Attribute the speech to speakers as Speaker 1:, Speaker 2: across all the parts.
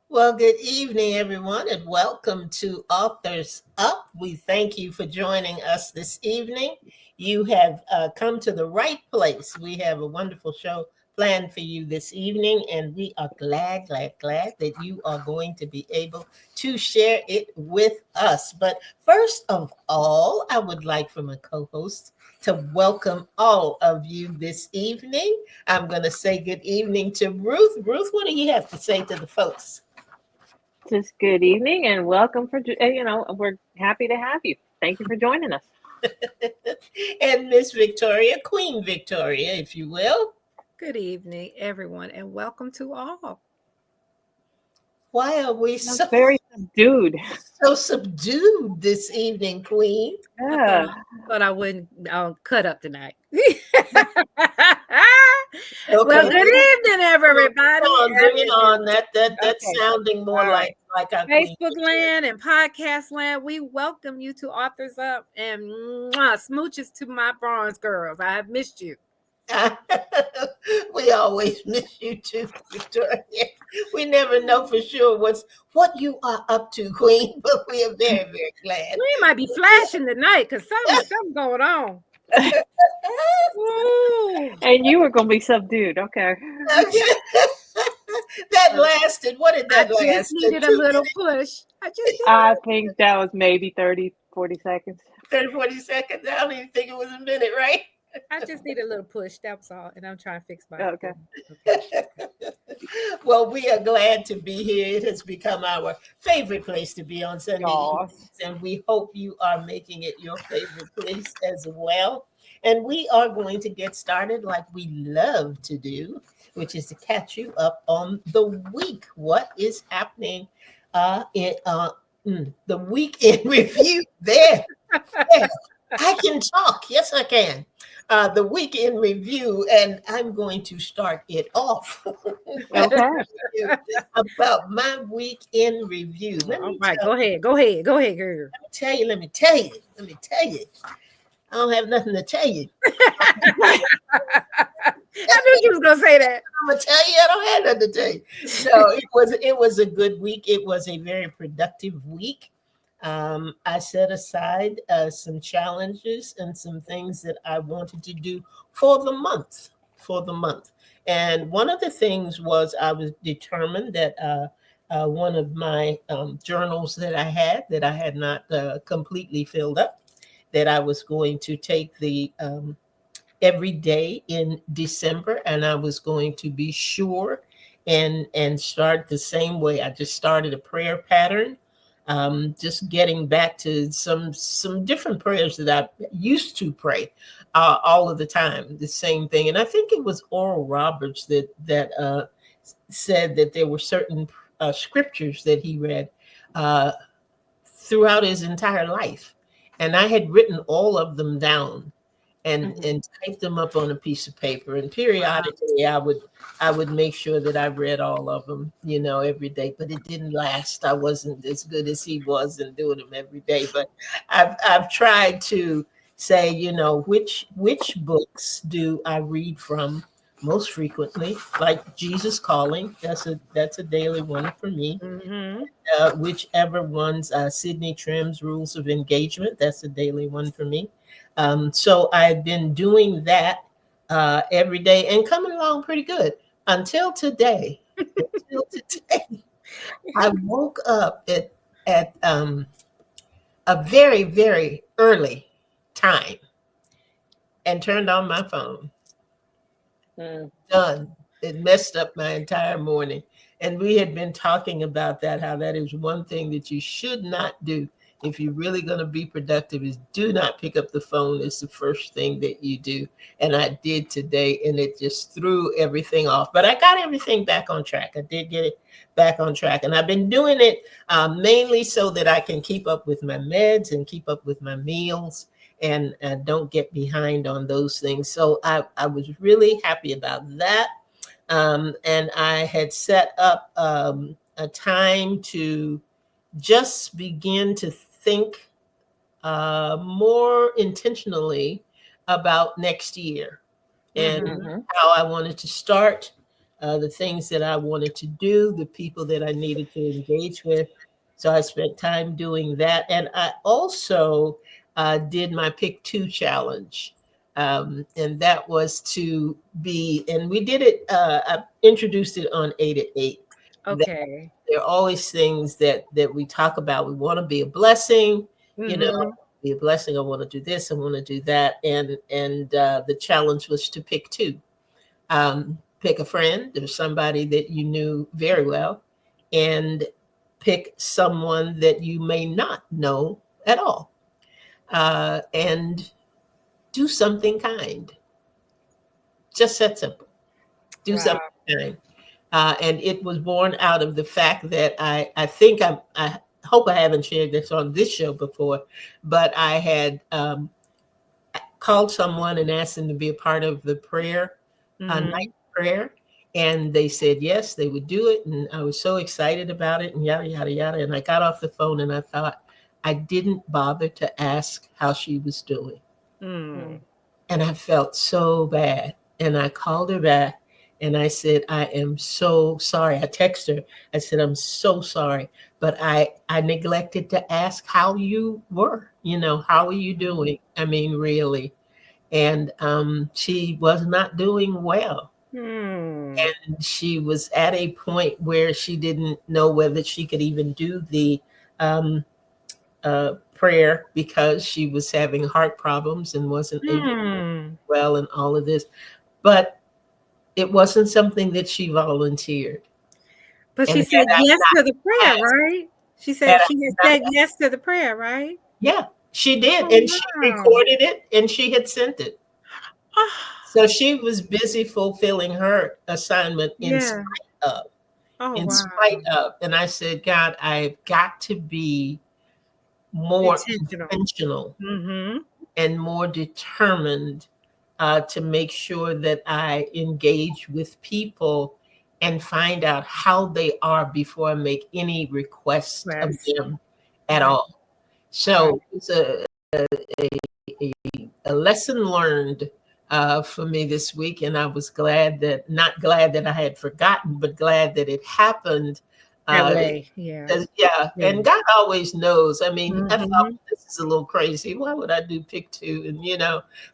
Speaker 1: Well, good evening, everyone, and welcome to Authors Up. We thank you for joining us this evening. You have come to the right place. We have a wonderful show planned for you this evening, and we are glad that you are going to be able to share it with us. But first of all, I would like for my co-host to welcome all of you this evening. I'm going to say good evening to Ruth. Ruth, what do you have to say to the folks?
Speaker 2: Just good evening and welcome we're happy to have you. Thank you for joining us.
Speaker 1: And Miss Victoria, Queen Victoria, if you will.
Speaker 3: Good evening, everyone, and welcome to all.
Speaker 1: Why are we so
Speaker 2: very subdued?
Speaker 1: So subdued this evening, Queen.
Speaker 2: Yeah.
Speaker 3: But I wouldn't cut up tonight.
Speaker 1: Okay.
Speaker 3: Well, good evening, everybody.
Speaker 1: Bring it on. That's sounding more like our
Speaker 3: Facebook land and podcast land. We welcome you to Authors Up and smooches to my bronze girls. I have missed you.
Speaker 1: We always miss you too, Victoria. We never know for sure what you are up to, Queen, but we are very, very glad.
Speaker 3: We might be flashing tonight because something going on.
Speaker 2: And you were going to be subdued. Okay.
Speaker 1: That lasted. What did that last?
Speaker 3: I just needed a little push.
Speaker 2: I think that was maybe 30, 40 seconds.
Speaker 1: 30, 40 seconds. I don't even think it was a minute, right?
Speaker 3: I just need a little push. That's all. And I'm trying to fix my.
Speaker 2: Okay.
Speaker 1: Well, we are glad to be here. It has become our favorite place to be on Sunday evenings, and we hope you are making it your favorite place as well. And we are going to get started like we love to do, which is to catch you up on the week. What is happening in the week in review? There. I can talk. Yes, I can. The week in review, and I'm going to start it off.
Speaker 2: Okay.
Speaker 1: About my week in review.
Speaker 3: All right, go ahead, girl.
Speaker 1: Let me tell you. I don't have nothing to tell you.
Speaker 3: I knew you was gonna say that.
Speaker 1: I'm gonna tell you, I don't have nothing to tell you. So it was a good week. It was a very productive week. I set aside some challenges and some things that I wanted to do for the month. And one of the things was I was determined that one of my journals that I had not completely filled up, that I was going to take the every day in December, and I was going to be sure and start the same way. I just started a prayer pattern. Just getting back to some different prayers that I used to pray all of the time, the same thing. And I think it was Oral Roberts that said that there were certain scriptures that he read throughout his entire life. And I had written all of them down and typed them up on a piece of paper. And periodically I would make sure that I read all of them, every day, but it didn't last. I wasn't as good as he was in doing them every day, but I've tried to say, which books do I read from most frequently, like Jesus Calling. That's a daily one for me. Whichever ones, Sidney Trim's Rules of Engagement. That's a daily one for me. So I've been doing that every day and coming along pretty good until today. until today. I woke up at a very, very early time and turned on my phone.
Speaker 2: Mm.
Speaker 1: Done. It messed up my entire morning. And we had been talking about that, how that is one thing that you should not do if you're really going to be productive, is do not pick up the phone. It's the first thing that you do. And I did today, and it just threw everything off. But I got everything back on track. I did get it back on track. And I've been doing it mainly so that I can keep up with my meds and keep up with my meals and don't get behind on those things. So I was really happy about that. And I had set up a time to just begin to think more intentionally about next year and
Speaker 2: Mm-hmm.
Speaker 1: how I wanted to start, the things that I wanted to do, the people that I needed to engage with. So I spent time doing that. And I also did my Pick Two challenge. And that was to be, and we did it, I introduced it on 8 at 8.
Speaker 3: Okay.
Speaker 1: There are always things that we talk about. We want to be a blessing, you know,
Speaker 3: Mhm.
Speaker 1: be a blessing. I want to do this. I want to do that. And the challenge was to pick two. Pick a friend or somebody that you knew very well, and pick someone that you may not know at all, and do something kind. Just that simple. Do
Speaker 3: Wow.
Speaker 1: something kind. And it was born out of the fact that I think I hope I haven't shared this on this show before, but I had called someone and asked them to be a part of the prayer, night
Speaker 3: Mhm.
Speaker 1: prayer. And they said yes, they would do it. And I was so excited about it and yada, yada, yada. And I got off the phone and I thought, I didn't bother to ask how she was doing.
Speaker 3: Mm.
Speaker 1: And I felt so bad. And I called her back and I said, I am so sorry. I texted her. I said, I'm so sorry. But I neglected to ask how you were. How are you doing? I mean, really. And she was not doing well.
Speaker 3: Hmm.
Speaker 1: And she was at a point where she didn't know whether she could even do the um, prayer because she was having heart problems and wasn't able to
Speaker 3: Hmm.
Speaker 1: well and all of this. But it wasn't something that she volunteered.
Speaker 3: But
Speaker 1: And
Speaker 3: she said yes to the prayer,
Speaker 1: asked,
Speaker 3: right? She
Speaker 1: had
Speaker 3: said
Speaker 1: I
Speaker 3: she had
Speaker 1: not,
Speaker 3: said yes to the prayer, right?
Speaker 1: yeah, she did.
Speaker 3: Oh
Speaker 1: And she
Speaker 3: wow.
Speaker 1: recorded it and she had sent it.
Speaker 3: Oh,
Speaker 1: So she was busy fulfilling her assignment
Speaker 3: yeah.
Speaker 1: of,
Speaker 3: Oh
Speaker 1: in
Speaker 3: wow.
Speaker 1: spite of. And I said, God, I've got to be more
Speaker 3: Intentional.
Speaker 1: intentional
Speaker 3: Mm-hmm.
Speaker 1: and more determined to make sure that I engage with people and find out how they are before I make any request of
Speaker 3: Yes.
Speaker 1: them at
Speaker 3: Right.
Speaker 1: all.
Speaker 3: Right.
Speaker 1: So it's a lesson learned for me this week, and I was not glad that I had forgotten, but glad that it happened.
Speaker 3: That
Speaker 1: Uh,
Speaker 3: way. Yeah.
Speaker 1: yeah,
Speaker 3: Yeah.
Speaker 1: and God always knows. I mean, I thought
Speaker 3: Mm-hmm.
Speaker 1: this is a little crazy. Why would I do pick two? And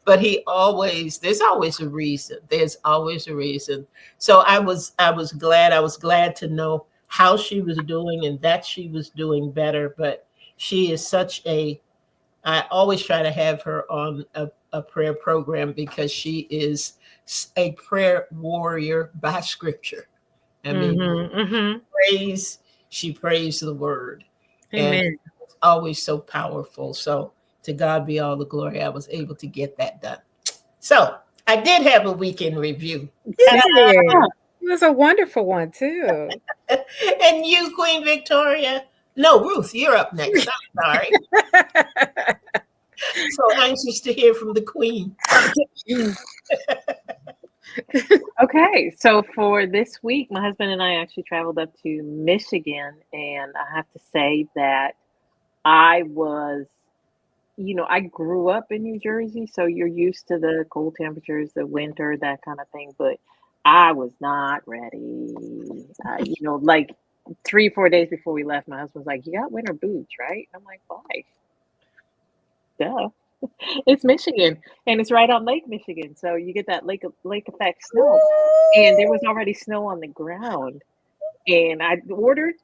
Speaker 1: but there's always a reason. There's always a reason. So I was glad. I was glad to know how she was doing and that she was doing better. But she is such a I always try to have her on a prayer program because she is a prayer warrior by scripture. I mean,
Speaker 3: Mm-hmm. Mm-hmm.
Speaker 1: praise, she prays the word. And
Speaker 3: Amen.
Speaker 1: it's always so powerful. So to God be all the glory. I was able to get that done. So I did have a weekend review.
Speaker 3: You
Speaker 1: Ta-da!
Speaker 3: did. It was a wonderful one too.
Speaker 1: And you, Queen Victoria. No, Ruth, you're up next. I'm sorry. So anxious to hear from the Queen.
Speaker 2: Okay, so for this week, my husband and I actually traveled up to Michigan, and I have to say that I was, I grew up in New Jersey, so you're used to the cold temperatures, the winter, that kind of thing, but I was not ready. Like 3, 4 days before we left, my husband was like, "You got winter boots, right?" I'm like, "Why?" Duh. It's Michigan, and it's right on Lake Michigan, so you get that lake effect snow. And there was already snow on the ground, and I ordered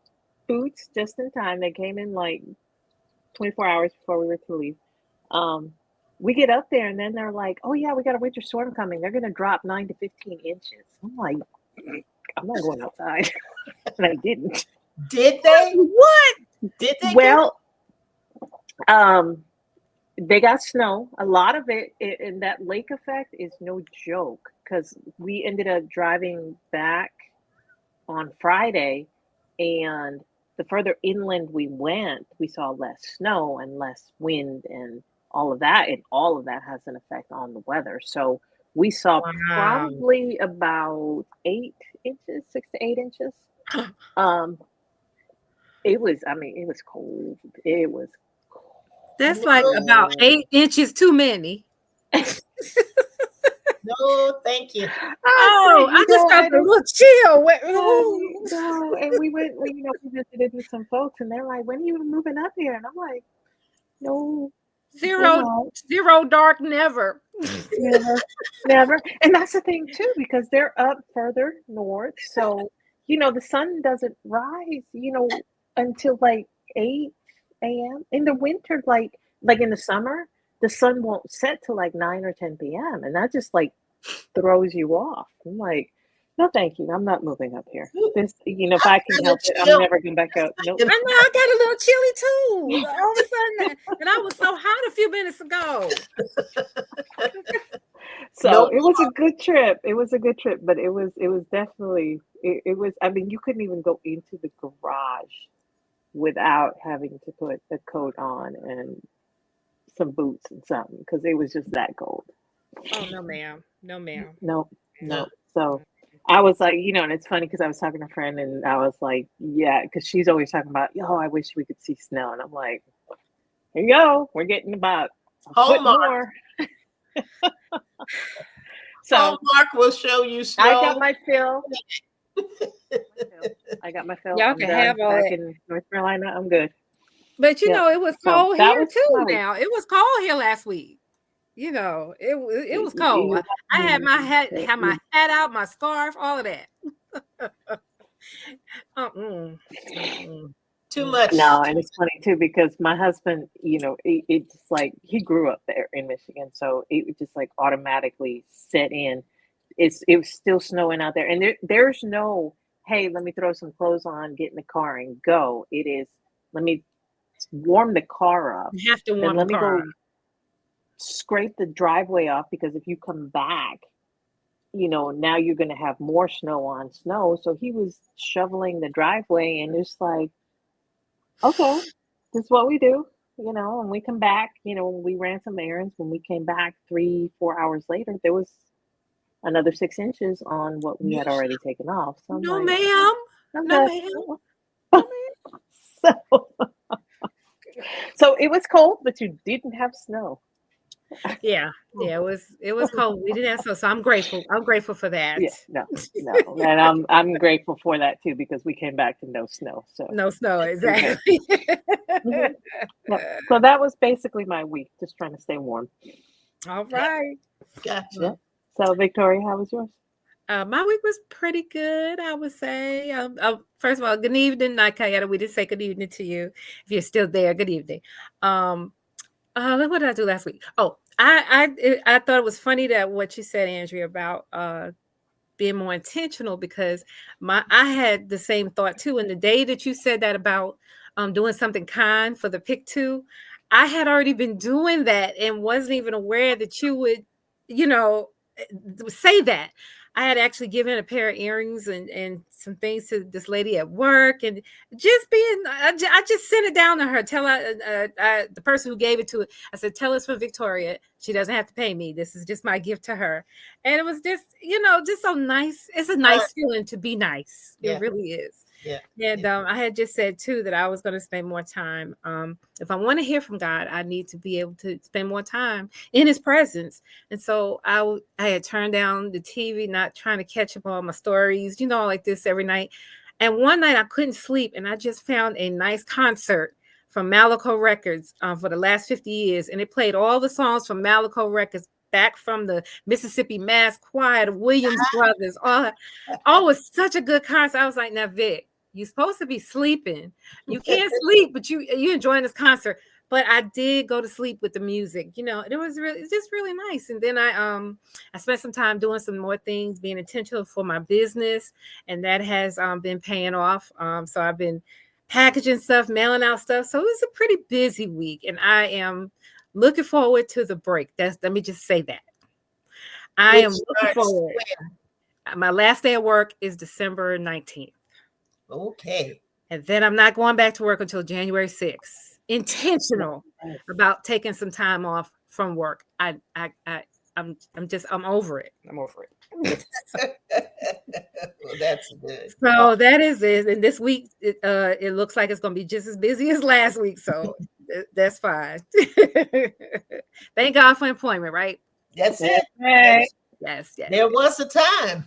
Speaker 2: boots just in time. They came in like 24 hours before we were to leave. Um, we get up there, and then they're like, "Oh yeah, we got a winter storm coming. They're gonna drop 9 to 15 inches." I'm like, "I'm not going outside," and I didn't.
Speaker 1: Did they?
Speaker 3: What?
Speaker 1: Did they?
Speaker 2: Well, they got snow. A lot of it, and that lake effect is no joke because we ended up driving back on Friday, and the further inland we went, we saw less snow and less wind and all of that, and all of that has an effect on the weather. So we saw
Speaker 3: Wow.
Speaker 2: probably about 8 inches, 6 to 8 inches. Um, it was, I mean, it was cold. It was cold.
Speaker 3: That's like about 8 inches too many.
Speaker 1: No, thank you.
Speaker 3: Oh, I just felt a little chill.
Speaker 2: No, and we went, we visited with some folks, and they're like, "When are you moving up here?" And I'm like, "No,
Speaker 3: Zero dark, never.
Speaker 2: never." And that's the thing too, because they're up further north, so the sun doesn't rise, until like 8 a.m. In the winter, like in the summer, the sun won't set till like 9 or 10 p.m. and that just like throws you off. I'm like, no, thank you. I'm not moving up here. This, if I can help it, I'm never going back up. Nope.
Speaker 3: I know, I got a little chilly too. All of a sudden, and I was so hot a few minutes ago.
Speaker 2: So it was a good trip. It was a good trip, but it was definitely, it was, I mean, you couldn't even go into the garage without having to put a coat on and some boots and something because it was just that cold.
Speaker 3: Oh, no, ma'am. No, ma'am.
Speaker 2: No. So I was like, and it's funny because I was talking to a friend and I was like, yeah, because she's always talking about, I wish we could see snow. And I'm like, here you go. We're getting about a foot more. So
Speaker 1: Hallmark will show you snow.
Speaker 2: I got my fill.
Speaker 3: Y'all can have all
Speaker 2: back
Speaker 3: that.
Speaker 2: in North Carolina. I'm good.
Speaker 3: But it was cold here too.
Speaker 2: funny.
Speaker 3: Now it was cold here last week. It was cold. I had my hat out, my scarf, all of that.
Speaker 1: Too much.
Speaker 2: No, and it's funny too because my husband, it's just like he grew up there in Michigan, so it just like automatically set in. It was still snowing out there, and there's no, hey, let me throw some clothes on, get in the car, and go. It is, let me warm the car up.
Speaker 3: You have to warm
Speaker 2: let
Speaker 3: the
Speaker 2: me
Speaker 3: car
Speaker 2: go scrape the driveway off because if you come back, now you're going to have more snow on snow. So he was shoveling the driveway, and it's like, okay, this is what we do, and we come back, we ran some errands. When we came back 3-4 hours later, there was another 6 inches on what we had already taken off. So
Speaker 3: no, ma'am. No, ma'am.
Speaker 2: So it was cold, but you didn't have snow.
Speaker 3: Yeah, it was cold. We didn't have snow, so I'm grateful. I'm grateful for that.
Speaker 2: Yeah, no, and I'm grateful for that too because we came back to no snow. So
Speaker 3: no snow, exactly.
Speaker 2: So that was basically my week, just trying to stay warm.
Speaker 3: All right.
Speaker 1: Gotcha.
Speaker 2: Yeah. So Victoria, how was yours?
Speaker 3: My week was pretty good, I would say. First of all, good evening, Nakayana. We did say good evening to you. If you're still there, good evening. What did I do last week? Oh, I thought it was funny that what you said, Andrea, about being more intentional because I had the same thought too. And the day that you said that about doing something kind for the pick two, I had already been doing that and wasn't even aware that you would, say that. I had actually given a pair of earrings and some things to this lady at work, and just I just sent it down to her. Tell her the person who gave it to it. I said, "Tell us for Victoria. She doesn't have to pay me. This is just my gift to her." And it was just, just so nice. It's a nice feeling to be nice. It really is.
Speaker 1: Yeah.
Speaker 3: And I had just said too that I was going to spend more time. If I want to hear from God, I need to be able to spend more time in His presence. And so I had turned down the TV, not trying to catch up on my stories, like this every night. And one night I couldn't sleep, and I just found a nice concert from Malaco Records for the last 50 years. And it played all the songs from Malaco Records back from the Mississippi Mass Choir, the Williams Brothers. Oh, it was such a good concert. I was like, now, Vic, you're supposed to be sleeping. You can't sleep, but you enjoying this concert. But I did go to sleep with the music. It was just really nice. And then I spent some time doing some more things, being intentional for my business, and that has been paying off. So I've been packaging stuff, mailing out stuff. So it was a pretty busy week, and I am looking forward to the break. Let me just say that. I am looking forward. My last day of work is December 19th.
Speaker 1: Okay.
Speaker 3: And then I'm not going back to work until January 6th. Intentional about taking some time off from work. I'm over it. I'm over it.
Speaker 1: Well, that's good.
Speaker 3: So that is it. And this week, it looks like it's going to be just as busy as last week. So that's fine. Thank God for employment, right?
Speaker 1: That's it.
Speaker 2: Right.
Speaker 3: Yes.
Speaker 1: There was a time.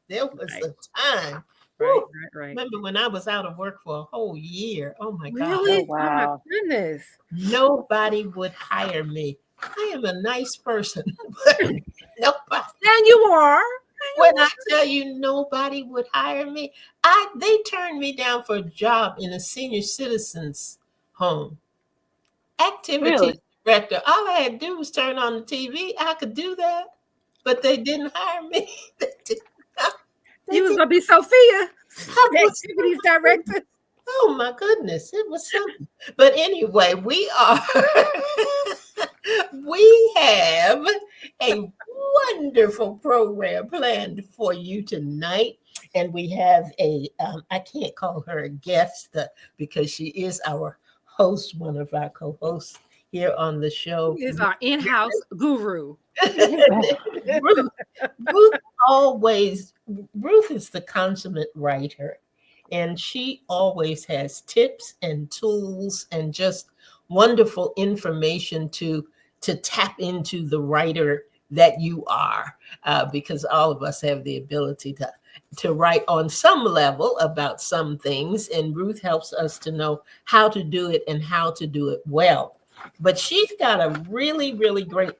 Speaker 1: There was a time.
Speaker 3: Right.
Speaker 1: Remember when I was out of work for a whole year? Oh my God.
Speaker 3: Really?
Speaker 2: Oh, wow.
Speaker 3: Oh my goodness.
Speaker 1: Nobody would hire me. I am a nice person, but nobody.
Speaker 3: And you are.
Speaker 1: When I tell you nobody would hire me, they turned me down for a job in a senior citizens home. Activity director. All I had to do was turn on the TV. I could do that, but they didn't hire me.
Speaker 3: You was gonna be Sophia, the activities director.
Speaker 1: Oh my goodness, it was something. But anyway, we have a wonderful program planned for you tonight. And we have I can't call her a guest because she is our host, one of our co-hosts here on the show.
Speaker 3: She is our in-house guru.
Speaker 1: Ruth is the consummate writer, and she always has tips and tools and just wonderful information to tap into the writer that you are, because all of us have the ability to write on some level about some things, and Ruth helps us to know how to do it and how to do it well. But she's got a really, really great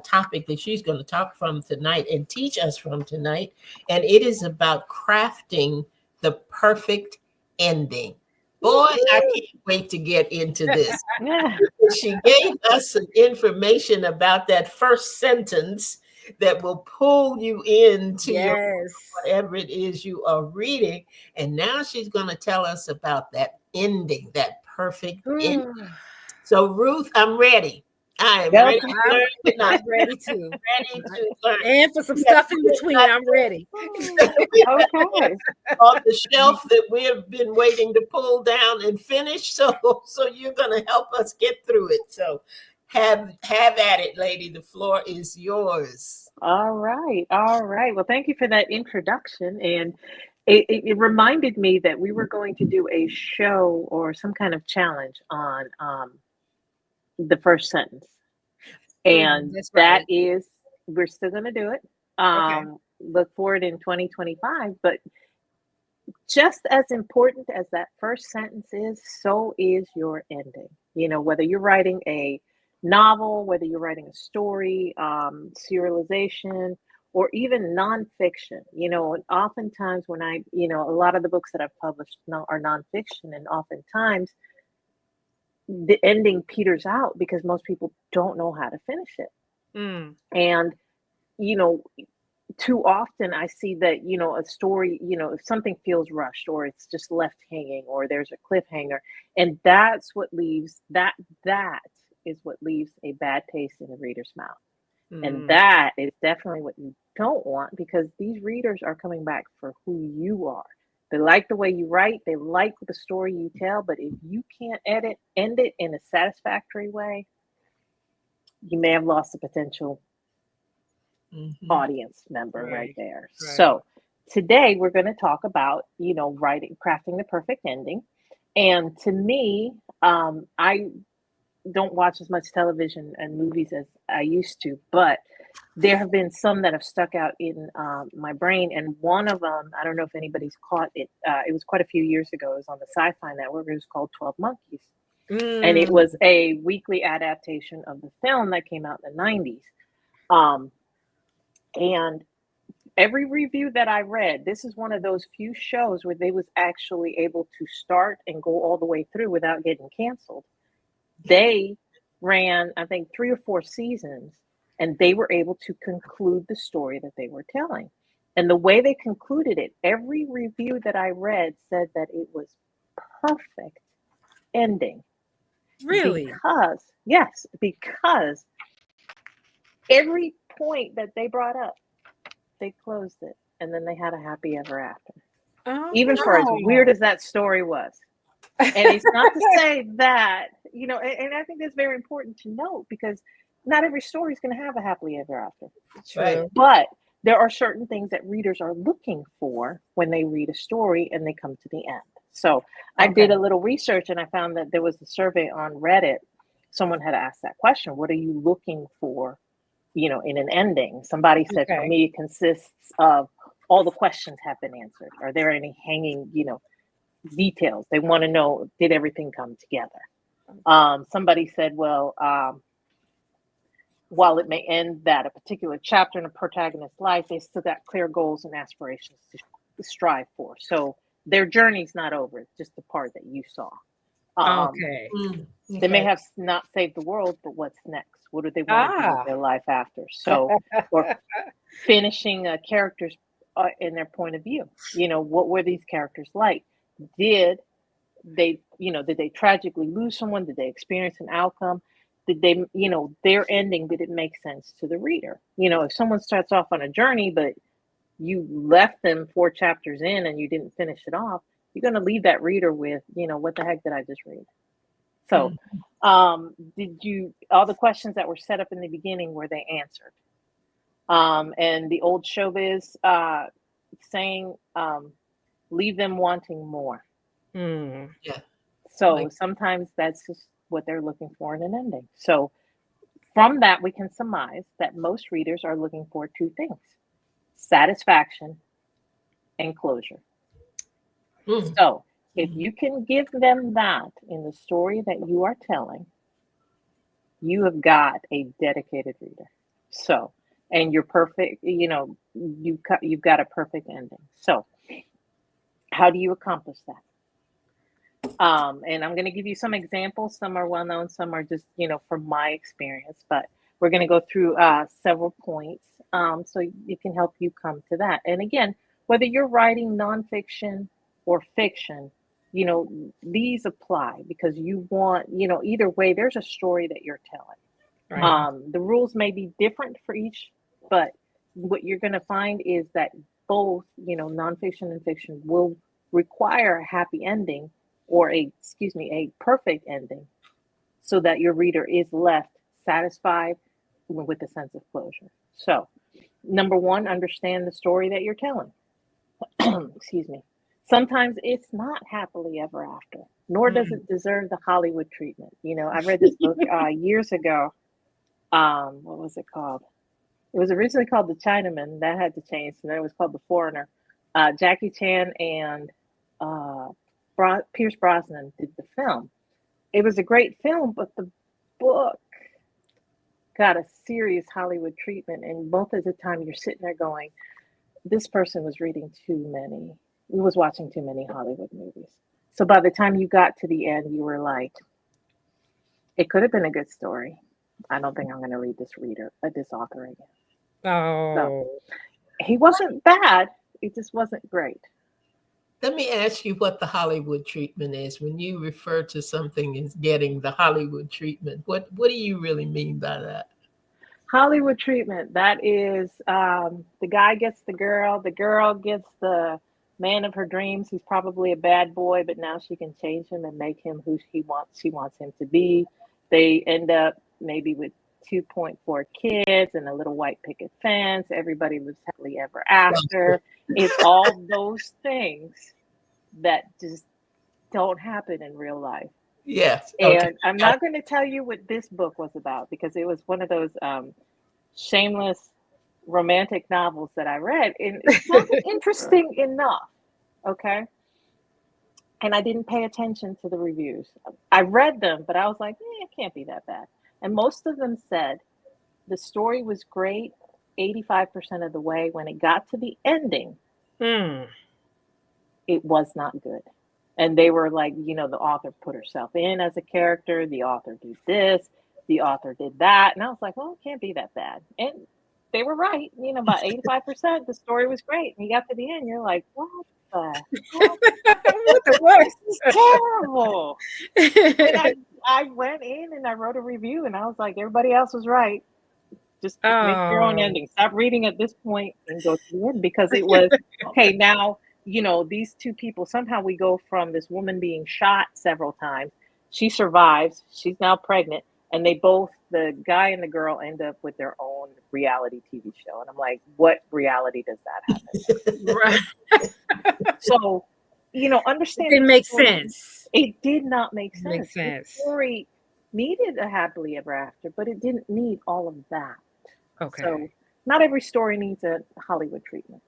Speaker 1: topic that she's going to talk from tonight and teach us from tonight. And it is about crafting the perfect ending. Boy, I can't wait to get into this. She gave us some information about that first sentence that will pull you into whatever it is you are reading. And now she's going to tell us about that ending, that perfect ending. So, Ruth, I'm ready. I am ready to learn tonight.
Speaker 3: I'm ready to
Speaker 1: learn.
Speaker 3: And for some stuff in between, I'm ready.
Speaker 2: Okay.
Speaker 1: On the shelf that we have been waiting to pull down and finish. So you're going to help us get through it. So have at it, lady. The floor is yours.
Speaker 2: All right. Well, thank you for that introduction. And it reminded me that we were going to do a show or some kind of challenge on the first sentence. And that is, we're still going to do it. Look forward in 2025. But just as important as that first sentence is, so is your ending. Whether you're writing a novel, whether you're writing a story, serialization, or even nonfiction, and oftentimes when a lot of the books that I've published are nonfiction, and oftentimes the ending peters out because most people don't know how to finish it. And, too often I see that, a story, if something feels rushed or it's just left hanging or there's a cliffhanger, and that's what leaves that is what leaves a bad taste in the reader's mouth. And that is definitely what you don't want, because these readers are coming back for who you are. They like the way you write. They like the story you tell. But if you can't end it in a satisfactory way, you may have lost a potential audience member right there. Right. So today we're going to talk about, crafting the perfect ending. And to me, I don't watch as much television and movies as I used to, but there have been some that have stuck out in my brain, and one of them, I don't know if anybody's caught it. It was quite a few years ago. It was on the Sci-Fi Network. It was called 12 Monkeys. And it was a weekly adaptation of the film that came out in the 90s. And every review that I read, this is one of those few shows where they was actually able to start and go all the way through without getting canceled. They ran, I think, 3 or 4 seasons, and they were able to conclude the story that they were telling. And the way they concluded it, every review that I read said that it was perfect ending.
Speaker 3: Really?
Speaker 2: Because every point that they brought up, they closed it, and then they had a happy ever after.
Speaker 3: Oh,
Speaker 2: Even for as weird as that story was. And it's not to say that, and I think that's very important to note, because not every story is going to have a happily ever after.
Speaker 1: Right.
Speaker 2: But there are certain things that readers are looking for when they read a story and they come to the end. So I did a little research, and I found that there was a survey on Reddit. Someone had asked that question: what are you looking for, in an ending? Somebody said, for me, it consists of all the questions have been answered. Are there any hanging, details? They want to know, did everything come together? Somebody said, well, while it may end that a particular chapter in a protagonist's life, they still got clear goals and aspirations to strive for. So their journey's not over. It's just the part that you saw. They may have not saved the world, but what's next? What do they want to do with their life after? So, or finishing characters in their point of view. What were these characters like? Did they tragically lose someone? Did they experience an outcome? Did they, their ending, did it make sense to the reader? If someone starts off on a journey, but you left them 4 chapters in and you didn't finish it off, you're going to leave that reader with, what the heck did I just read? So, all the questions that were set up in the beginning, were they answered? And the old showbiz saying, leave them wanting more.
Speaker 1: Yeah.
Speaker 2: So sometimes that's just what they're looking for in an ending. So from that, we can surmise that most readers are looking for 2 things: satisfaction and closure. So if you can give them that in the story that you are telling, you have got a dedicated reader. So, and you're perfect, you've got a perfect ending. So how do you accomplish that? And I'm going to give you some examples. Some are well known, some are just, from my experience, but we're going to go through several points so it can help you come to that. And again, whether you're writing nonfiction or fiction, these apply, because you want, either way, there's a story that you're telling. Right. The rules may be different for each, but what you're going to find is that both, nonfiction and fiction will require a happy ending, or a perfect ending, so that your reader is left satisfied with a sense of closure. So, number 1, understand the story that you're telling. Excuse me. Sometimes it's not happily ever after, nor does it deserve the Hollywood treatment. I read this book years ago. What was it called? It was originally called The Chinaman. That had to change, so then it was called The Foreigner. Jackie Chan and Pierce Brosnan did the film. It was a great film, but the book got a serious Hollywood treatment, and most of the time you're sitting there going, this person was watching too many Hollywood movies. So by the time you got to the end, you were like, it could have been a good story. I don't think I'm going to read this author again. So, he wasn't bad. It just wasn't great.
Speaker 1: Let me ask you what the Hollywood treatment is. When you refer to something as getting the Hollywood treatment, what do you really mean by that?
Speaker 2: Hollywood treatment, that is the guy gets the girl gets the man of her dreams, who's probably a bad boy, but now she can change him and make him who she wants him to be. They end up maybe with 2.4 kids and a little white picket fence. Everybody lives happily ever after. It's all those things that just don't happen in real life.
Speaker 1: Yes.
Speaker 2: And I'm not going to tell you what this book was about, because it was one of those shameless romantic novels that I read, and it sounded interesting enough. Okay. And I didn't pay attention to the reviews. I read them, but I was like, it can't be that bad. And most of them said the story was great 85% of the way. When it got to the ending,
Speaker 3: Mm.
Speaker 2: it was not good. And they were like, the author put herself in as a character, the author did this, the author did that. And I was like, well, it can't be that bad. And they were right. About 85%, the story was great. And you got to the end, you're like, what the heck?
Speaker 3: What the worst?
Speaker 2: This is terrible. And I went in and I wrote a review, and I was like, everybody else was right. Just make your own
Speaker 3: Oh.
Speaker 2: ending. Stop reading at this point and go to the end, because it was okay. Now, these two people, somehow we go from this woman being shot several times. She survives. She's now pregnant. And they both, the guy and the girl, end up with their own reality TV show. And I'm like, what reality does that happen?
Speaker 3: Right.
Speaker 2: So,
Speaker 3: It
Speaker 2: understanding
Speaker 3: didn't make
Speaker 2: the story,
Speaker 3: sense.
Speaker 2: it did not make sense.
Speaker 3: Makes
Speaker 2: The
Speaker 3: sense.
Speaker 2: story needed a happily ever after, but it didn't need all of that.
Speaker 3: Okay.
Speaker 2: So not every story needs a Hollywood treatment.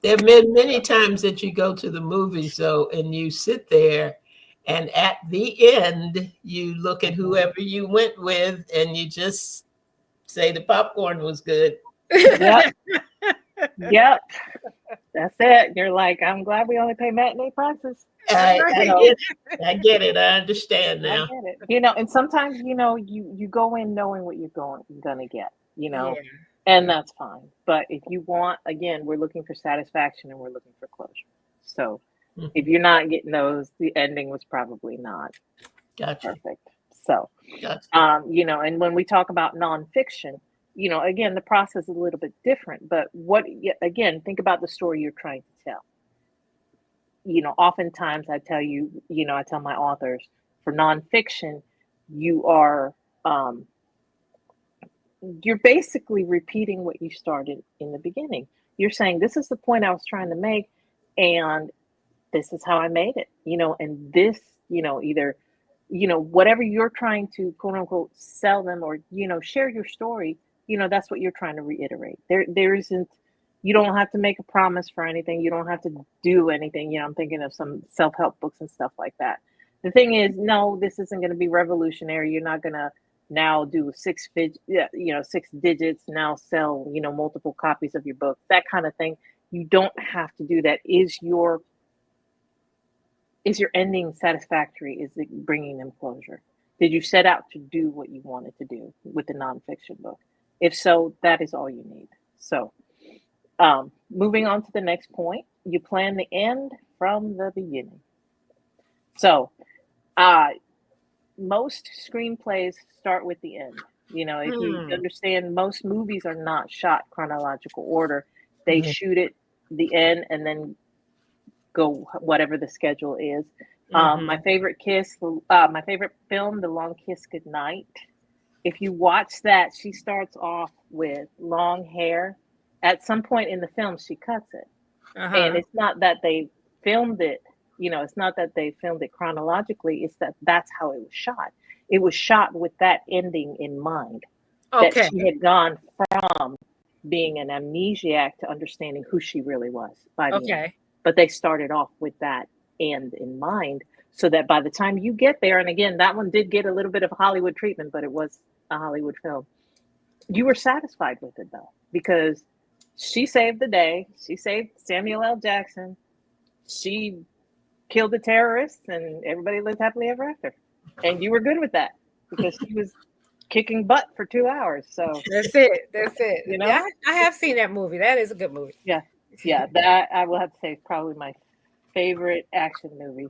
Speaker 1: There have been many times that you go to the movies, though, and you sit there, and at the end, you look at whoever you went with, and you just say the popcorn was good.
Speaker 2: Yep. Yep. That's it. You're like, I'm glad we only pay matinee prices.
Speaker 1: I
Speaker 3: Right.
Speaker 1: get it. I understand
Speaker 2: I
Speaker 1: now.
Speaker 2: get it. And sometimes, you go in knowing what you're gonna get,
Speaker 3: Yeah.
Speaker 2: and that's fine. But if you want, again, we're looking for satisfaction and we're looking for closure. So if you're not getting those, the ending was probably not
Speaker 1: Gotcha.
Speaker 2: perfect. So,
Speaker 1: Gotcha.
Speaker 2: and when we talk about nonfiction, again, the process is a little bit different. But again, think about the story you're trying to tell. Oftentimes I tell I tell my authors, for nonfiction, you are, you're basically repeating what you started in the beginning. You're saying, this is the point I was trying to make, and this is how I made it, and this, either, whatever you're trying to quote unquote sell them, or, share your story, that's what you're trying to reiterate. There isn't, you don't have to make a promise for anything. You don't have to do anything. I'm thinking of some self-help books and stuff like that. The thing is, no, this isn't going to be revolutionary. You're not going to now do 6 digits, now sell, multiple copies of your book, that kind of thing. You don't have to do that. Is your ending satisfactory? Is it bringing them closure? Did you set out to do what you wanted to do with the nonfiction book? If so, that is all you need. So, moving on to the next point, you plan the end from the beginning. So, most screenplays start with the end. If you understand, most movies are not shot chronological order. They shoot it the end and then go whatever the schedule is. My favorite film, The Long Kiss Goodnight. If you watch that, she starts off with long hair. At some point in the film, she cuts it. And it's not that they filmed it, it's not that they filmed it chronologically. It's that's how it was shot. It was shot with that ending in mind.
Speaker 3: Okay.
Speaker 2: That she had gone from being an amnesiac to understanding who she really was by the end. But they started off with that end in mind, so that by the time you get there, and again, that one did get a little bit of Hollywood treatment, but it was a Hollywood film. You were satisfied with it, though, because she saved the day. She saved Samuel L. Jackson. She killed the terrorists, and everybody lived happily ever after. And you were good with that, because she was kicking butt for 2 hours. So
Speaker 3: that's it. Yeah, I have seen that movie. That is a good movie.
Speaker 2: Yeah, that I will have to say is probably my favorite action movie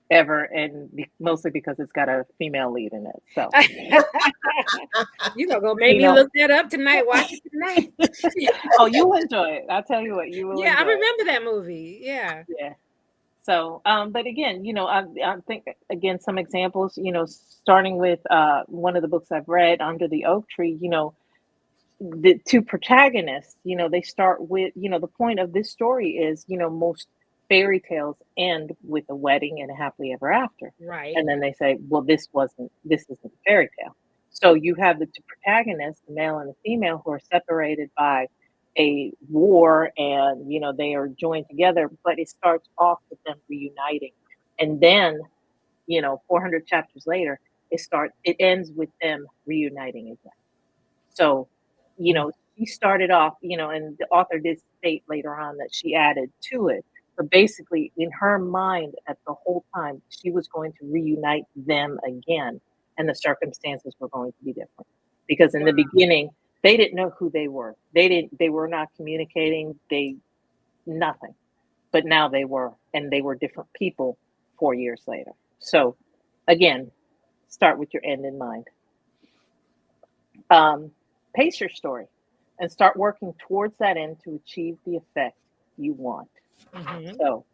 Speaker 2: ever, and mostly because it's got a female lead in it. So
Speaker 3: you're gonna go make me look that up tonight. Watch it tonight.
Speaker 2: Oh, you'll enjoy it. I'll tell you what, you will.
Speaker 3: Yeah, I remember that movie. Yeah.
Speaker 2: So, but again, I think, again, some examples, starting with one of the books I've read, Under the Oak Tree, the two protagonists, they start with, the point of this story is, most fairy tales end with a wedding and a happily ever after.
Speaker 3: Right.
Speaker 2: And then they say, well, this isn't a fairy tale. So you have the two protagonists, the male and the female, who are separated by a war, and they are joined together, but it starts off with them reuniting. And then, 400 chapters later, it ends with them reuniting again. So, she started off, and the author did state later on that she added to it. But basically, in her mind, at the whole time, she was going to reunite them again, and the circumstances were going to be different. Because in the beginning, they didn't know who they were. They were not communicating. Nothing. But now they were, and they were different people 4 years later. So, again, start with your end in mind. Pace your story and start working towards that end to achieve the effect you want.
Speaker 3: Mhm.
Speaker 2: So,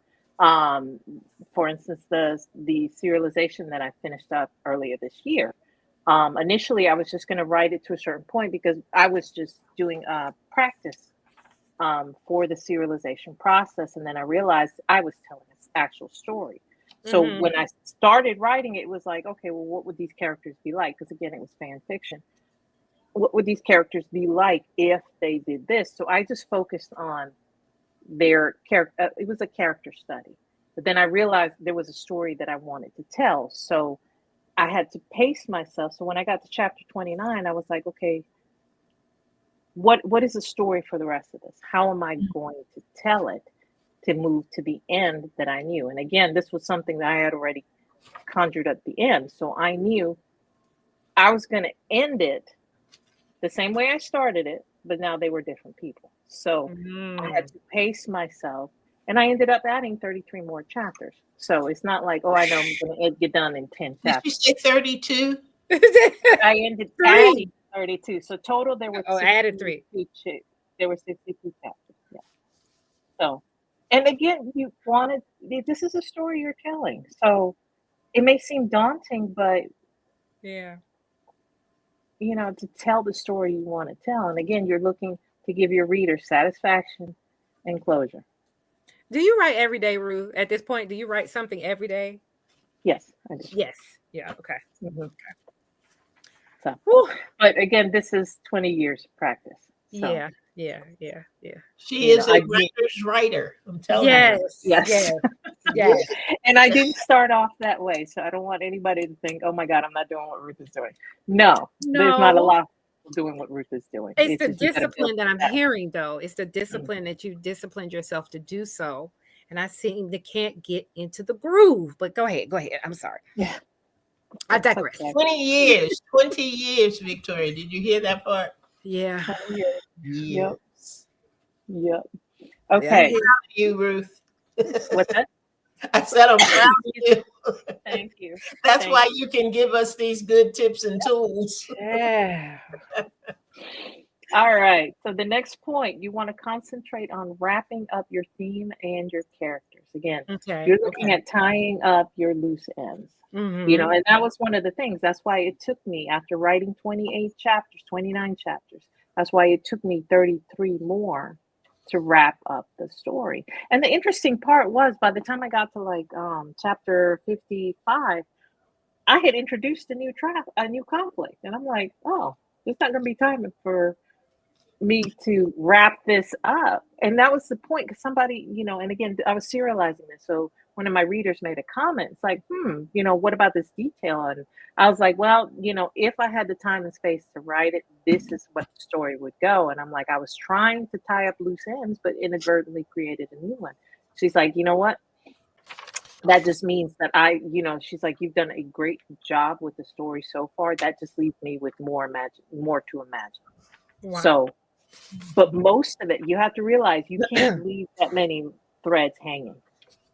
Speaker 2: for instance, the serialization that I finished up earlier this year, initially I was just going to write it to a certain point because I was just doing practice for the serialization process, and then I realized I was telling this actual story. So
Speaker 3: Mhm.
Speaker 2: when I started writing it was like, okay, well, what would these characters be like? Because again, it was fan fiction. What would these characters be like if they did this? So I just focused on their character. It was a character study, but then I realized there was a story that I wanted to tell. So I had to pace myself. So when I got to chapter 29, I was like, okay, what is the story for the rest of this? How am I going to tell it to move to the end that I knew? And again, this was something that I had already conjured at the end. So I knew I was going to end it the same way I started it, but now they were different people. So I had
Speaker 3: Mhm.
Speaker 2: to pace myself, and I ended up adding 33 more chapters. So it's not like, oh, I know I'm going to get done in 10
Speaker 1: Did you
Speaker 2: chapters.
Speaker 1: say 32?
Speaker 2: I ended
Speaker 3: 3.
Speaker 2: adding 32. So total there were
Speaker 3: Oh, added 3.
Speaker 2: 62. There were 62 chapters. Yeah. So, and again, this is a story you're telling. So it may seem daunting, but
Speaker 3: Yeah.
Speaker 2: to tell the story you want to tell. And again, you're looking to give your reader satisfaction and closure.
Speaker 3: Do you write every day, Ruth? At this point, do you write something every day?
Speaker 2: Yes, I do.
Speaker 3: Yes. Yeah. Okay.
Speaker 2: Mhm. So,
Speaker 3: Whew.
Speaker 2: but again, this is 20 years of practice. So,
Speaker 3: Yeah. Yeah. Yeah. Yeah.
Speaker 1: She is a
Speaker 2: I
Speaker 1: writer's writer. I'm telling
Speaker 3: Yes.
Speaker 2: yes.
Speaker 3: Yes.
Speaker 1: you.
Speaker 3: Yes.
Speaker 2: And I didn't start off that way. So I don't want anybody to think, oh my God, I'm not doing what Ruth is doing. No, there's not a
Speaker 3: No.
Speaker 2: lot of people doing what Ruth is doing.
Speaker 3: It's the
Speaker 2: just, you gotta build
Speaker 3: discipline that I'm
Speaker 2: that.
Speaker 3: hearing, though. It's the discipline that you disciplined yourself to do so. And I seem to can't get into the groove. But go ahead. Go ahead. I'm sorry.
Speaker 2: Yeah.
Speaker 3: I
Speaker 2: That's
Speaker 3: digress.
Speaker 2: okay.
Speaker 1: 20 years, Victoria. Did you hear that part?
Speaker 3: Yeah.
Speaker 2: Yeah.
Speaker 1: Years.
Speaker 2: Yep.
Speaker 3: Yeah,
Speaker 2: Okay.
Speaker 1: You, Ruth.
Speaker 2: What's that?
Speaker 1: I said I'm proud of you.
Speaker 2: Thank you.
Speaker 1: That's
Speaker 2: Thank
Speaker 1: why you can give us these good tips and tools.
Speaker 3: Yeah.
Speaker 2: All right. So the next point, you want to concentrate on wrapping up your theme and your characters. Again,
Speaker 3: Okay.
Speaker 2: you're looking at tying up your loose ends.
Speaker 3: Mhm.
Speaker 2: And that was one of the things. That's why it took me, after writing 28 chapters, 29 chapters, that's why it took me 33 more to wrap up the story. And the interesting part was, by the time I got to chapter 55, I had introduced a new conflict. And I'm like, oh, there's not going to be time for me to wrap this up. And that was the point, because somebody, and again, I was serializing this. So one of my readers made a comment. It's like, what about this detail? And I was like, well, if I had the time and space to write it, this is what the story would go. And I'm like, I was trying to tie up loose ends, but inadvertently created a new one. She's like, you know what? That just means that she's like, you've done a great job with the story so far. That just leaves me with more to imagine.
Speaker 3: Wow.
Speaker 2: So, but most of it, you have to realize you can't leave that many threads hanging.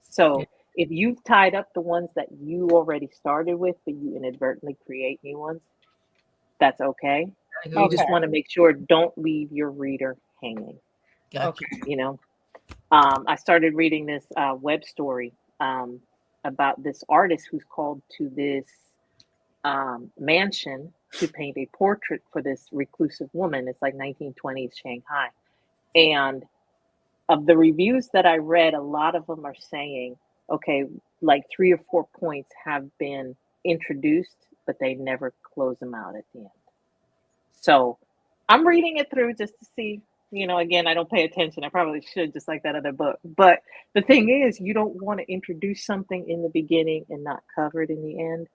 Speaker 2: So if you've tied up the ones that you already started with, but you inadvertently create new ones, that's okay. You just want to make sure, don't leave your reader hanging.
Speaker 1: Gotcha.
Speaker 3: Okay.
Speaker 2: I started reading this web story about this artist who's called to this mansion to paint a portrait for this reclusive woman. It's like 1920s Shanghai. And of the reviews that I read, a lot of them are saying, okay, like 3 or 4 points have been introduced but they never close them out at the end. So I'm reading it through just to see, again, I don't pay attention. I probably should, just like that other book. But the thing is, you don't want to introduce something in the beginning and not cover it in the end.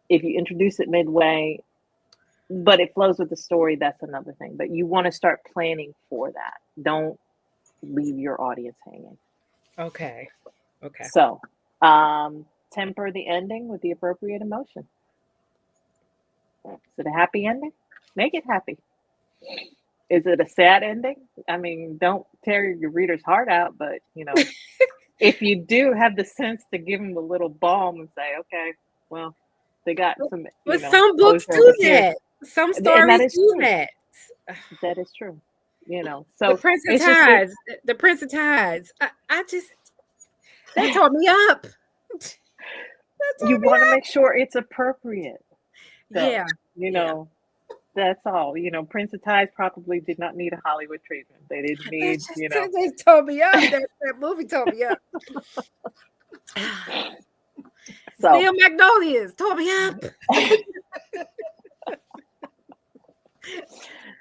Speaker 2: If you introduce it midway, but it flows with the story, that's another thing. But you want to start planning for that. Don't leave your audience hanging.
Speaker 3: Okay.
Speaker 2: So, temper the ending with the appropriate emotion. Is it a happy ending? Make it happy. Is it a sad ending? I mean, don't tear your reader's heart out, but if you do have the sense to give them a little balm and say, okay, well, they got some.
Speaker 3: But some books do that. Some stories do that.
Speaker 2: That is true. So
Speaker 3: the Prince of Tides. The Prince of Tides. I just that tore me up.
Speaker 2: You want to make sure it's appropriate. So,
Speaker 3: yeah.
Speaker 2: That's all. Prince of Tides probably did not need a Hollywood treatment. They didn't need,
Speaker 3: They tore me up. That movie tore me up. Steel Magnolias tore me up.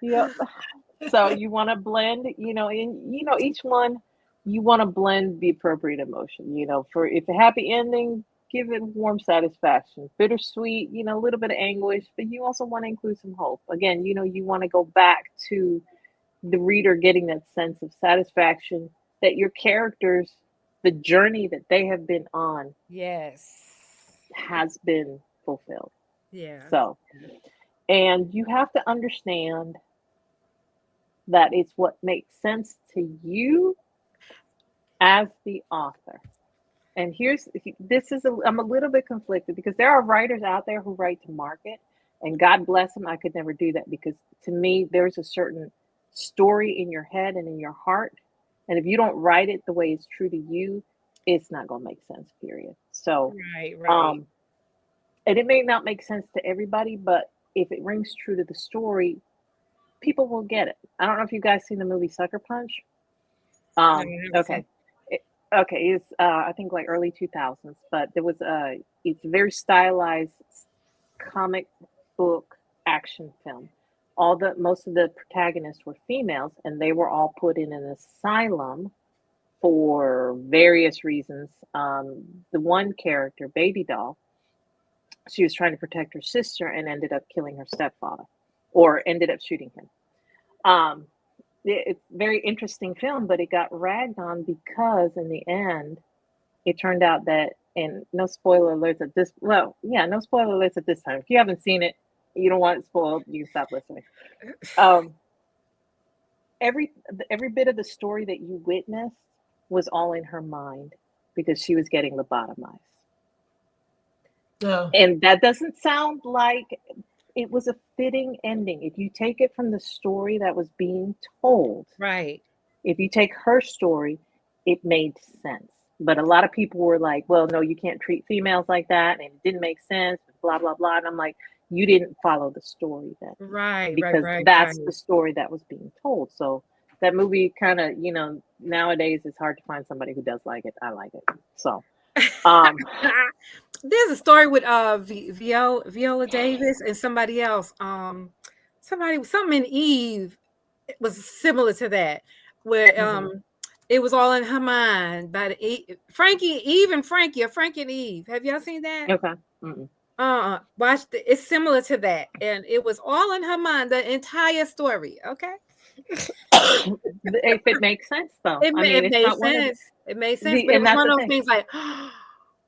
Speaker 2: Yep. So you want to blend, each one, you want to blend the appropriate emotion. For if a happy ending, give it warm satisfaction. Bittersweet, a little bit of anguish, but you also want to include some hope. Again, you want to go back to the reader getting that sense of satisfaction that your characters, the journey that they have been on, has been fulfilled.
Speaker 3: Yeah.
Speaker 2: So, and you have to understand that it's what makes sense to you as the author. And I'm a little bit conflicted because there are writers out there who write to market, and God bless them. I could never do that because to me, there's a certain story in your head and in your heart. And if you don't write it the way it's true to you, it's not going to make sense, period. So,
Speaker 3: right.
Speaker 2: And it may not make sense to everybody, but if it rings true to the story, people will get it. I don't know if you guys seen the movie Sucker Punch. Okay. It's I think like early 2000s, but there was it's a very stylized comic book action film. Most of the protagonists were females, and they were all put in an asylum for various reasons. The one character, Baby Doll, she was trying to protect her sister and ended up killing her stepfather, or ended up shooting him. It's a very interesting film, but it got ragged on because in the end, it turned out that, and no spoiler alerts at this, no spoiler alerts at this time. If you haven't seen it, you don't want it spoiled, you can stop listening. Every bit of the story that you witnessed was all in her mind because she was getting lobotomized.
Speaker 1: No.
Speaker 2: And that doesn't sound like it was a fitting ending. If you take it from the story that was being told,
Speaker 3: right?
Speaker 2: If you take her story, it made sense. But a lot of people were like, well, no, you can't treat females like that. And it didn't make sense, blah, blah, blah. And I'm like, you didn't follow the story then.
Speaker 3: Right.
Speaker 2: Because that's the story that was being told. So that movie kind of, nowadays it's hard to find somebody who does like it. I like it. So.
Speaker 3: There's a story with Viola Davis and somebody else. Something in Eve. It was similar to that, where it was all in her mind. By Frankie and Eve. Have y'all seen that?
Speaker 2: Okay.
Speaker 3: Watch it's similar to that, and it was all in her mind. The entire story. Okay.
Speaker 2: If it makes sense, though,
Speaker 3: it made sense. It made sense, but it was one of those things like.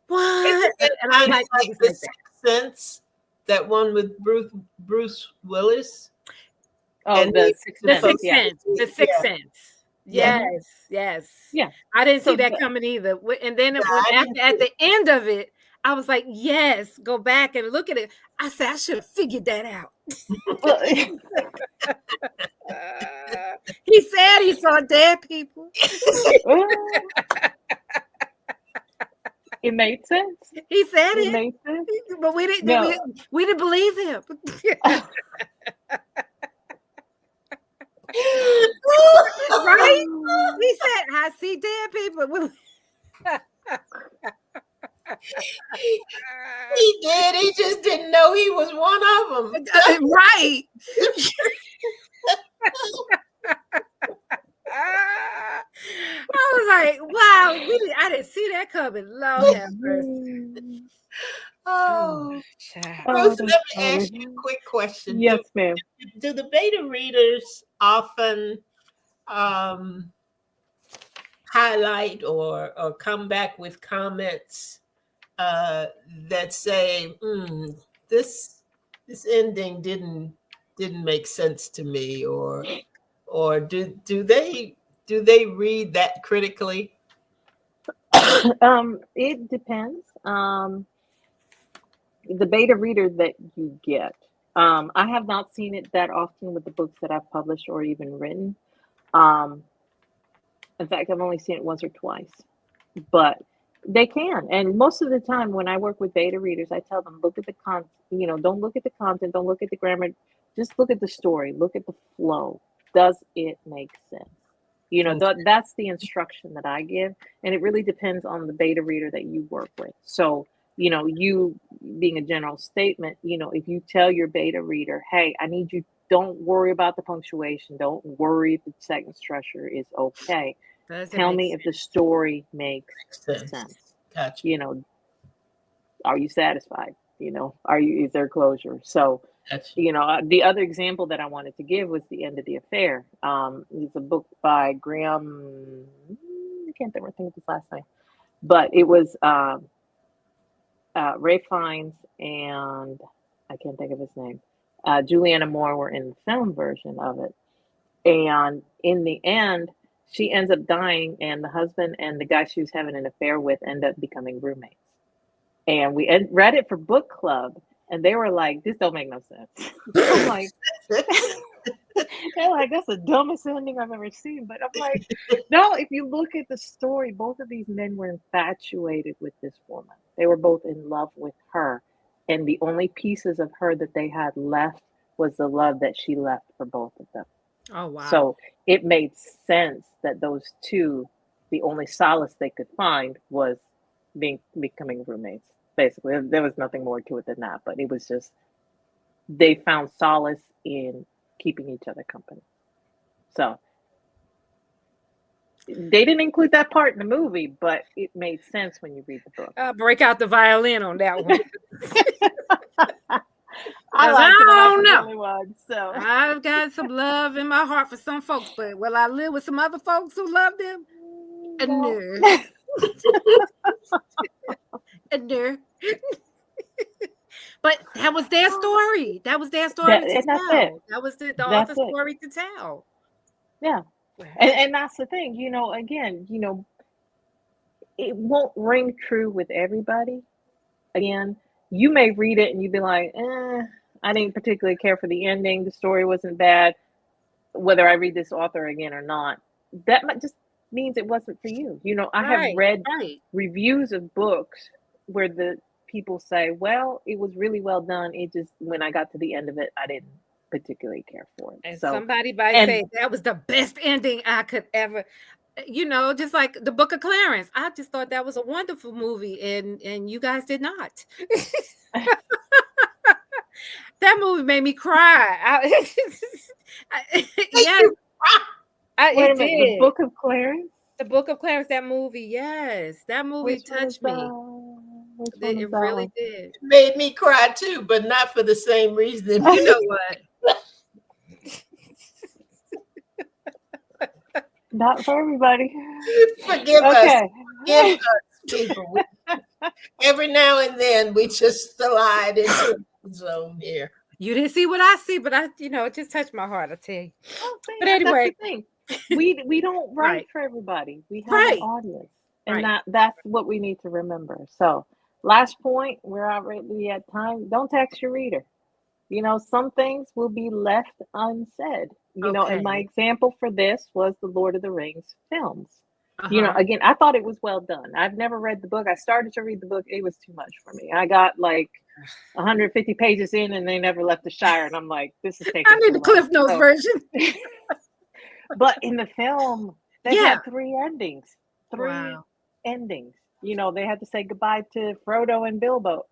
Speaker 3: What?
Speaker 1: And I like the Sixth Sense, that one with Bruce Willis.
Speaker 2: Oh, and the Sixth Sense.
Speaker 3: The Sixth Sense. Yes.
Speaker 2: Yeah.
Speaker 3: I didn't see that coming either. And then at the end of it, I was like, yes, go back and look at it. I said, I should have figured that out. He said he saw dead people.
Speaker 2: It made sense.
Speaker 3: He said it.
Speaker 2: Made sense.
Speaker 3: But we didn't we didn't believe him. Right? He said, I see dead people.
Speaker 1: he did. He just didn't know he was one of them.
Speaker 3: Right. I was like, wow, I didn't see that coming. Lord have mercy.
Speaker 1: Oh,
Speaker 3: child.
Speaker 1: Rosa, let
Speaker 2: that's
Speaker 1: me ask
Speaker 2: funny.
Speaker 1: you a quick question.
Speaker 2: Yes, ma'am.
Speaker 1: Do the beta readers often highlight or come back with comments that say, this ending didn't make sense to me, or do they read that critically?
Speaker 2: It depends. The beta reader that you get. I have not seen it that often with the books that I've published or even written. In fact, I've only seen it once or twice, but they can. And most of the time when I work with beta readers, I tell them, look at the content, don't look at the content, don't look at the grammar, just look at the story, look at the flow. Does it make sense? That's the instruction that I give. And it really depends on the beta reader that you work with. So, you being a general statement, if you tell your beta reader, hey, I need you, don't worry about the punctuation. Don't worry if the sentence structure is okay. Tell me if the story makes sense.
Speaker 1: Gotcha.
Speaker 2: Are you satisfied? Is there closure? So,
Speaker 1: Gotcha.
Speaker 2: the other example that I wanted to give was The End of the Affair. It's a book by Graham, I can't think of his last name, but it was Ray Fiennes and I can't think of his name. Juliana Moore were in the film version of it. And in the end, she ends up dying, and the husband and the guy she was having an affair with end up becoming roommates. And we read it for book club, and they were like, this don't make no sense. I'm like, they're like, that's the dumbest ending I've ever seen. But I'm like, no, if you look at the story, both of these men were infatuated with this woman. They were both in love with her. And the only pieces of her that they had left was the love that she left for both of them.
Speaker 3: Oh, wow.
Speaker 2: So it made sense that those two, the only solace they could find was becoming roommates. Basically, there was nothing more to it than that. But it was just, they found solace in keeping each other company. So they didn't include that part in the movie, but it made sense when you read the book.
Speaker 3: I'll break out the violin on that one.
Speaker 2: I
Speaker 3: don't know.
Speaker 2: One, so
Speaker 3: I've got some love in my heart for some folks, but will I live with some other folks who love them? No. No. But that was their story. That was their story to
Speaker 2: that's
Speaker 3: tell.
Speaker 2: it.
Speaker 3: That was the author's story to tell.
Speaker 2: Yeah. And that's the thing, again, it won't ring true with everybody. Again, you may read it and you'd be like, I didn't particularly care for the ending. The story wasn't bad. Whether I read this author again or not, that just means it wasn't for you. I have read reviews of books where the people say, well, it was really well done. It just, when I got to the end of it, I didn't particularly care for it.
Speaker 3: And somebody might say that was the best ending I could ever, just like the Book of Clarence. I just thought that was a wonderful movie, and you guys did not. That movie made me cry.
Speaker 2: It did. The Book of Clarence?
Speaker 3: The Book of Clarence, that movie, yes. That movie touched me. It really did.
Speaker 1: It made me cry too, but not for the same reason. You know what?
Speaker 2: Not for everybody.
Speaker 1: Forgive us. Forgive us, people. Every now and then we just slide into the zone here.
Speaker 3: You didn't see what I see, but it just touched my heart, I tell you. But anyway,
Speaker 2: that's the thing. We don't write for everybody. We have an audience. And that's what we need to remember. So last point, we're already at time. Don't text your reader. Some things will be left unsaid. And my example for this was the Lord of the Rings films. Again, I thought it was well done. I've never read the book. I started to read the book. It was too much for me. I got like 150 pages in and they never left the Shire. And I'm like, this is taking
Speaker 3: I need the Cliff Notes version.
Speaker 2: But in the film, they had 3 endings. 3 endings. They had to say goodbye to Frodo and Bilbo.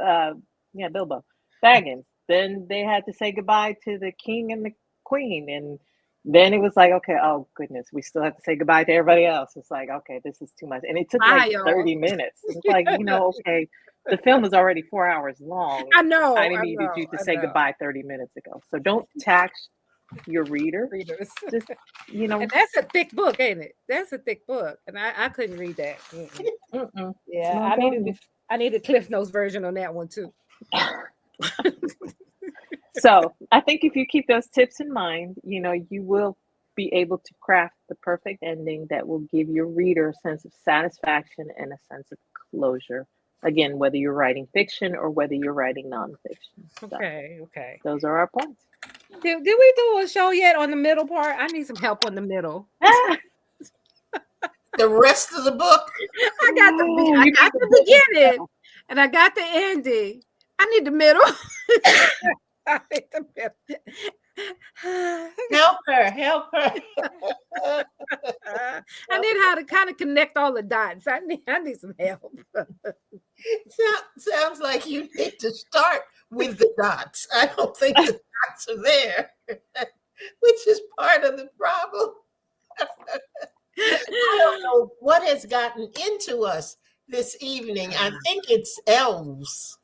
Speaker 2: Yeah, Bilbo Baggins. Then they had to say goodbye to the king and the queen, and then it was like, okay, oh goodness, we still have to say goodbye to everybody else. It's like, okay, this is too much, and it took
Speaker 3: Bye,
Speaker 2: like
Speaker 3: y'all.
Speaker 2: 30 minutes. It's like, okay, the film is already 4 hours long.
Speaker 3: I know.
Speaker 2: I
Speaker 3: I
Speaker 2: needed
Speaker 3: know.
Speaker 2: you to
Speaker 3: I
Speaker 2: say
Speaker 3: know.
Speaker 2: goodbye 30 minutes ago. So don't tax your reader.
Speaker 3: Readers.
Speaker 2: Just,
Speaker 3: And that's a thick book, ain't it? That's a thick book, and I couldn't read that. Yeah,
Speaker 2: I'm telling you.
Speaker 3: I needed Cliff Notes version on that one too.
Speaker 2: So I think if you keep those tips in mind, you will be able to craft the perfect ending that will give your reader a sense of satisfaction and a sense of closure. Again, whether you're writing fiction or whether you're writing nonfiction. So
Speaker 3: Okay.
Speaker 2: those are our points.
Speaker 3: Did we do a show yet on the middle part? I need some help on the middle.
Speaker 1: The rest of the book.
Speaker 3: I got the beginning and I got the ending. I need the middle. I need the middle.
Speaker 1: Help her.
Speaker 3: I need how to kind of connect all the dots. I need some help.
Speaker 1: Sounds like you need to start with the dots. I don't think the dots are there, which is part of the problem. I don't know what has gotten into us this evening. I think it's elves.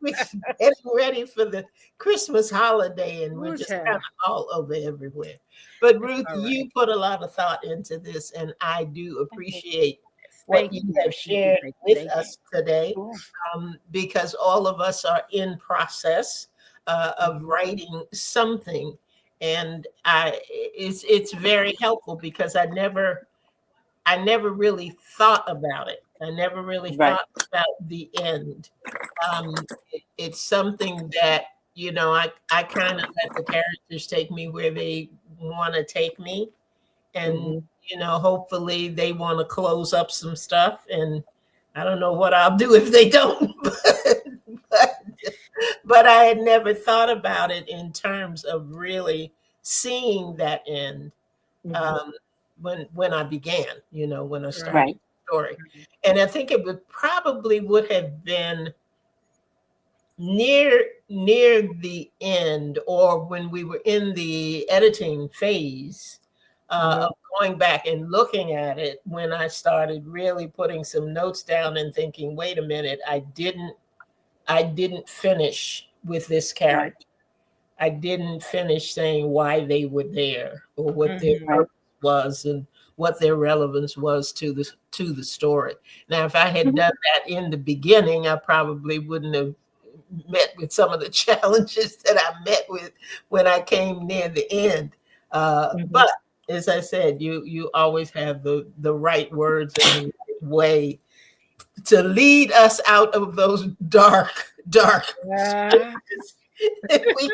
Speaker 1: We're getting ready for the Christmas holiday, and we're just kind of all over everywhere. But Ruth, you put a lot of thought into this, and I do appreciate what you have shared with us today, because all of us are in process of writing something. And it's very helpful because I never really thought about it. I never really thought about the end. It's something that, I kind of let the characters take me where they want to take me. And, hopefully they want to close up some stuff. And I don't know what I'll do if they don't. But I had never thought about it in terms of really seeing that end when I began, when I started the story. And I think it would have been near the end, or when we were in the editing phase of going back and looking at it, when I started really putting some notes down and thinking, wait a minute, I didn't finish with this character. I didn't finish saying why they were there or what their purpose was and what their relevance was to the story. Now, if I had done that in the beginning, I probably wouldn't have met with some of the challenges that I met with when I came near the end. But as I said, you always have the right words and the right way to lead us out of those dark spaces we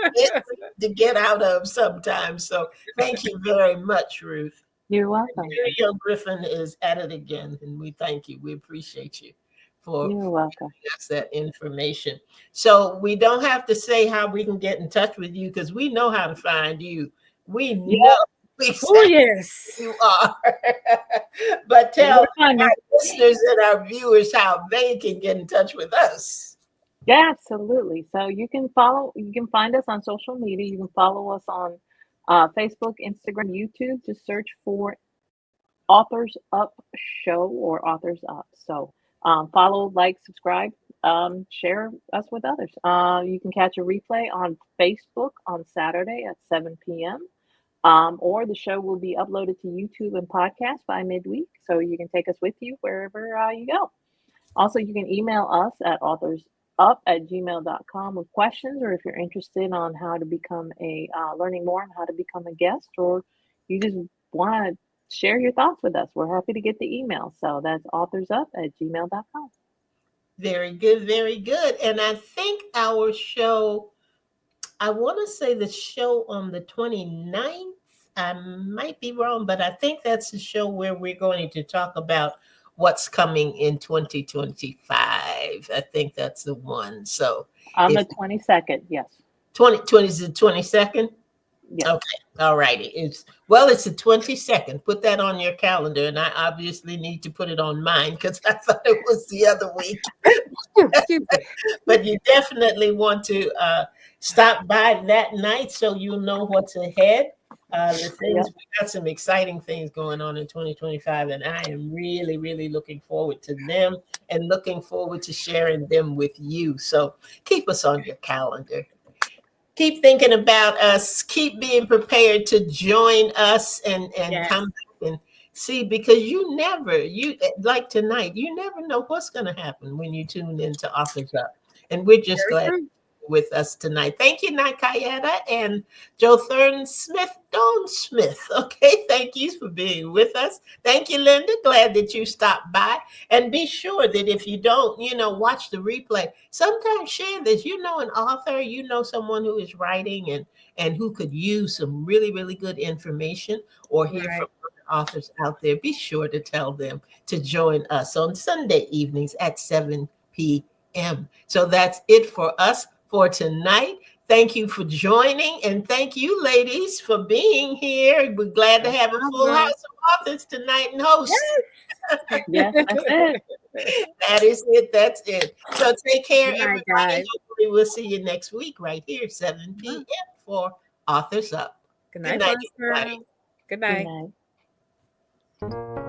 Speaker 1: get out of sometimes. So thank you very much, Ruth.
Speaker 2: You're welcome.
Speaker 1: Muriel Griffin is at it again, and we thank you. We appreciate you for
Speaker 2: You're welcome.
Speaker 1: giving us that information. So we don't have to say how we can get in touch with you, because we know how to find you. We know
Speaker 3: yes
Speaker 1: you are. But tell our listeners and our viewers how they can get in touch with us.
Speaker 2: Yeah, absolutely. So you can find us on social media. You can follow us on Facebook, Instagram, YouTube. Just search for Authors Up Show or Authors Up. So follow, like, subscribe, share us with others. You can catch a replay on Facebook on Saturday at 7 p.m. Or the show will be uploaded to YouTube and podcast by midweek. So you can take us with you wherever you go. Also, you can email us at authorsup@gmail.com with questions, or if you're interested on how to become learning more on how to become a guest, or you just want to share your thoughts with us, we're happy to get the email. So that's authorsup@gmail.com.
Speaker 1: Very good, very good. And I think our show, I want to say the show on the 29th, I might be wrong, but I think that's the show where we're going to talk about what's coming in 2025. I think that's the one. So
Speaker 2: on the 22nd, yes.
Speaker 1: 2020 is the 22nd?
Speaker 2: Yes.
Speaker 1: Okay. All righty. It's the 22nd. Put that on your calendar, and I obviously need to put it on mine because I thought it was the other week.
Speaker 3: Excuse me.
Speaker 1: But you definitely want to stop by that night so you'll know what's ahead. The things
Speaker 2: Yep.
Speaker 1: we got some exciting things going on in 2025, and I am really, really looking forward to them and looking forward to sharing them with you. So keep us on your calendar. Keep thinking about us. Keep being prepared to join us and
Speaker 3: Yes.
Speaker 1: come back and see, because you like tonight, you never know what's going to happen when you tune into Authors Up. And we're just
Speaker 3: Very
Speaker 1: glad
Speaker 3: true.
Speaker 1: with us tonight. Thank you, Nakayeta and Joe Thurn Smith, Don Smith. Okay, thank you for being with us. Thank you, Linda. Glad that you stopped by. And be sure that if you don't, watch the replay. Sometimes share this. An author, someone who is writing and who could use some really, really good information or hear
Speaker 3: Right.
Speaker 1: from other authors out there. Be sure to tell them to join us on Sunday evenings at 7 p.m. So that's it for us for tonight. Thank you for joining, and thank you, ladies, for being here. We're glad to have a full house of authors tonight and hosts.
Speaker 2: Yes, that's it.
Speaker 1: That is it. That's it. So take care,
Speaker 3: Good night,
Speaker 1: everybody.
Speaker 3: guys.
Speaker 1: Hopefully, we'll see you next week right here, 7 p.m. for Authors Up.
Speaker 3: Good
Speaker 1: Good
Speaker 3: night,
Speaker 1: night,
Speaker 3: Bonus
Speaker 1: everybody.
Speaker 3: Girl. Good
Speaker 2: Good
Speaker 3: night.
Speaker 2: night.